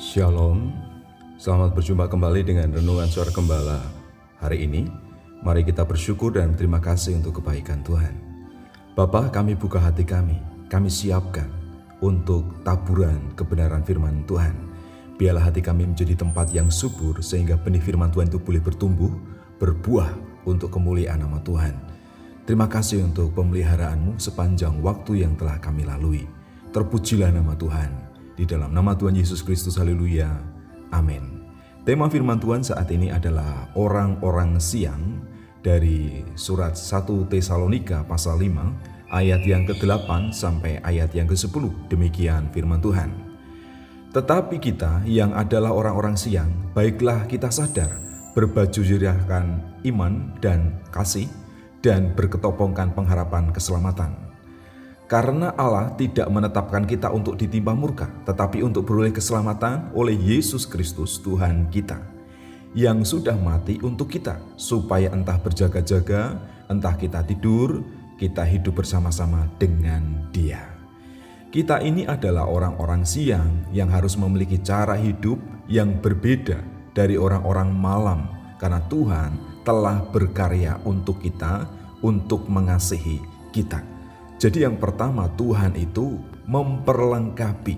Shalom, selamat berjumpa kembali dengan Renungan Suara Gembala. Hari ini, mari kita bersyukur dan terima kasih untuk kebaikan Tuhan. Bapa, kami buka hati kami siapkan untuk taburan kebenaran firman Tuhan. Biarlah hati kami menjadi tempat yang subur sehingga benih firman Tuhan itu boleh bertumbuh, berbuah untuk kemuliaan nama Tuhan. Terima kasih untuk pemeliharaan-Mu sepanjang waktu yang telah kami lalui. Terpujilah nama Tuhan. Di dalam nama Tuhan Yesus Kristus, haleluya, amin. Tema firman Tuhan saat ini adalah orang-orang siang dari surat 1 Tesalonika pasal 5 ayat yang ke-8 sampai ayat yang ke-10. Demikian firman Tuhan. Tetapi kita yang adalah orang-orang siang, baiklah kita sadar, berbaju zirahkan iman dan kasih, dan berketopongkan pengharapan keselamatan. Karena Allah tidak menetapkan kita untuk ditimpa murka, tetapi untuk beroleh keselamatan oleh Yesus Kristus Tuhan kita, yang sudah mati untuk kita, supaya entah berjaga-jaga, entah kita tidur, kita hidup bersama-sama dengan Dia. Kita ini adalah orang-orang siang yang harus memiliki cara hidup yang berbeda dari orang-orang malam, karena Tuhan telah berkarya untuk kita, untuk mengasihi kita. Jadi yang pertama, Tuhan itu memperlengkapi.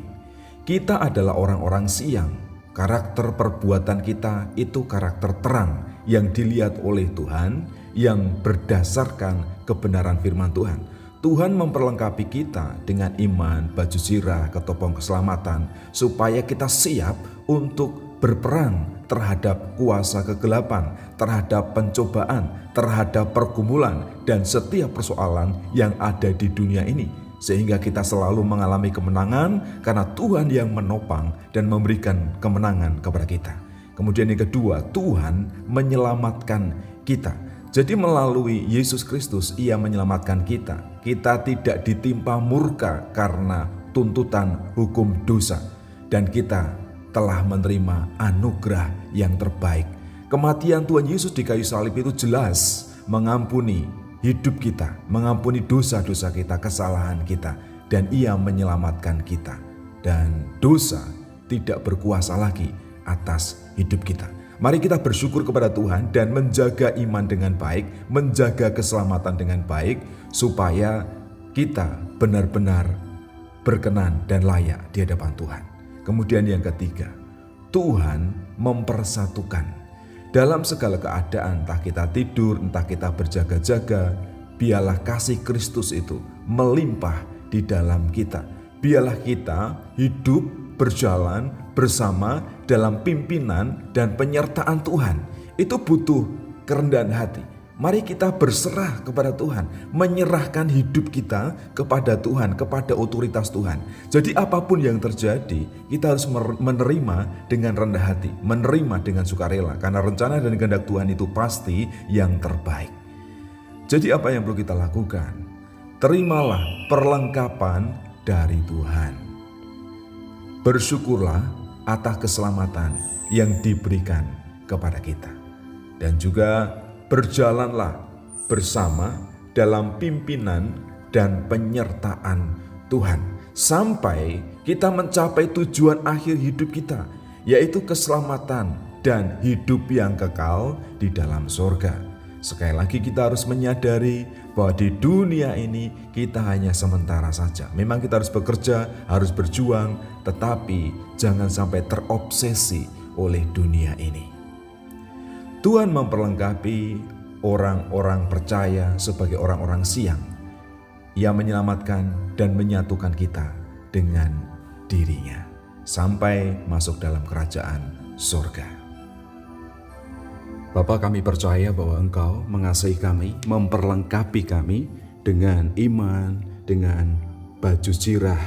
Kita adalah orang-orang siang. Karakter perbuatan kita itu karakter terang yang dilihat oleh Tuhan, yang berdasarkan kebenaran firman Tuhan. Tuhan memperlengkapi kita dengan iman, baju zirah, ketopong keselamatan, supaya kita siap untuk berperang terhadap kuasa kegelapan, terhadap pencobaan, terhadap pergumulan, dan setiap persoalan yang ada di dunia ini. Sehingga kita selalu mengalami kemenangan karena Tuhan yang menopang dan memberikan kemenangan kepada kita. Kemudian yang kedua, Tuhan menyelamatkan kita. Jadi melalui Yesus Kristus Ia menyelamatkan kita. Kita tidak ditimpa murka karena tuntutan hukum dosa. Dan kita telah menerima anugerah yang terbaik. Kematian Tuhan Yesus di kayu salib itu jelas mengampuni hidup kita, mengampuni dosa-dosa kita, kesalahan kita, dan Ia menyelamatkan kita. Dan dosa tidak berkuasa lagi atas hidup kita. Mari kita bersyukur kepada Tuhan dan menjaga iman dengan baik, menjaga keselamatan dengan baik, supaya kita benar-benar berkenan dan layak di hadapan Tuhan. Kemudian yang ketiga, Tuhan mempersatukan. Dalam segala keadaan, entah kita tidur, entah kita berjaga-jaga, biarlah kasih Kristus itu melimpah di dalam kita. Biarlah kita hidup berjalan bersama dalam pimpinan dan penyertaan Tuhan. Itu butuh kerendahan hati. Mari kita berserah kepada Tuhan, menyerahkan hidup kita kepada Tuhan, kepada otoritas Tuhan. Jadi apapun yang terjadi, kita harus menerima dengan rendah hati, menerima dengan sukarela, karena rencana dan kehendak Tuhan itu pasti yang terbaik. Jadi apa yang perlu kita lakukan? Terimalah perlengkapan dari Tuhan. Bersyukurlah atas keselamatan yang diberikan kepada kita. Dan juga berjalanlah bersama dalam pimpinan dan penyertaan Tuhan, sampai kita mencapai tujuan akhir hidup kita, yaitu keselamatan dan hidup yang kekal di dalam surga. Sekali lagi kita harus menyadari bahwa di dunia ini kita hanya sementara saja. Memang kita harus bekerja, harus berjuang, tetapi jangan sampai terobsesi oleh dunia ini. Tuhan memperlengkapi orang-orang percaya sebagai orang-orang siang. Ia menyelamatkan dan menyatukan kita dengan dirinya sampai masuk dalam kerajaan surga. Bapa, kami percaya bahwa Engkau mengasihi kami, memperlengkapi kami dengan iman, dengan baju zirah,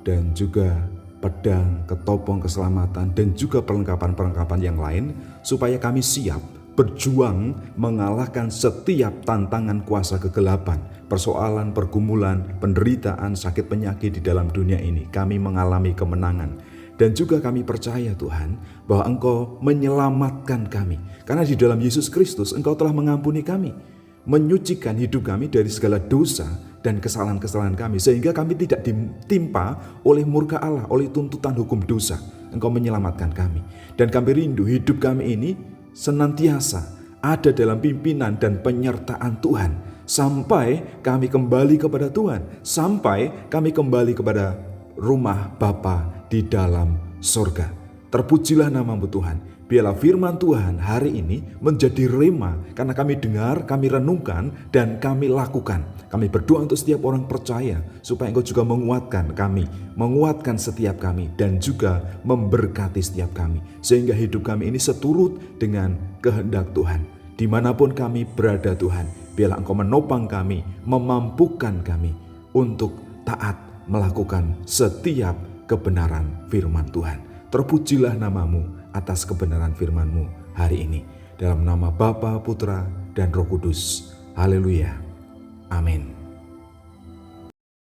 dan juga pedang, ketopong keselamatan, dan juga perlengkapan-perlengkapan yang lain, supaya kami siap berjuang mengalahkan setiap tantangan kuasa kegelapan, persoalan, pergumulan, penderitaan, sakit penyakit di dalam dunia ini. Kami mengalami kemenangan. Dan juga kami percaya Tuhan bahwa Engkau menyelamatkan kami. Karena di dalam Yesus Kristus Engkau telah mengampuni kami, menyucikan hidup kami dari segala dosa dan kesalahan-kesalahan kami, sehingga kami tidak ditimpa oleh murka Allah, oleh tuntutan hukum dosa. Engkau menyelamatkan kami. Dan kami rindu hidup kami ini senantiasa ada dalam pimpinan dan penyertaan Tuhan, sampai kami kembali kepada Tuhan, sampai kami kembali kepada rumah Bapa di dalam sorga. Terpujilah namamu Tuhan. Biarlah firman Tuhan hari ini menjadi rema, karena kami dengar, kami renungkan, dan kami lakukan. Kami berdoa untuk setiap orang percaya, supaya Engkau juga menguatkan kami, menguatkan setiap kami, dan juga memberkati setiap kami, sehingga hidup kami ini seturut dengan kehendak Tuhan. Dimanapun kami berada Tuhan, biarlah Engkau menopang kami, memampukan kami untuk taat melakukan setiap kebenaran firman Tuhan. Terpujilah namamu atas kebenaran firman-Mu hari ini. Dalam nama Bapa, Putra, dan Roh Kudus. Haleluya. Amin.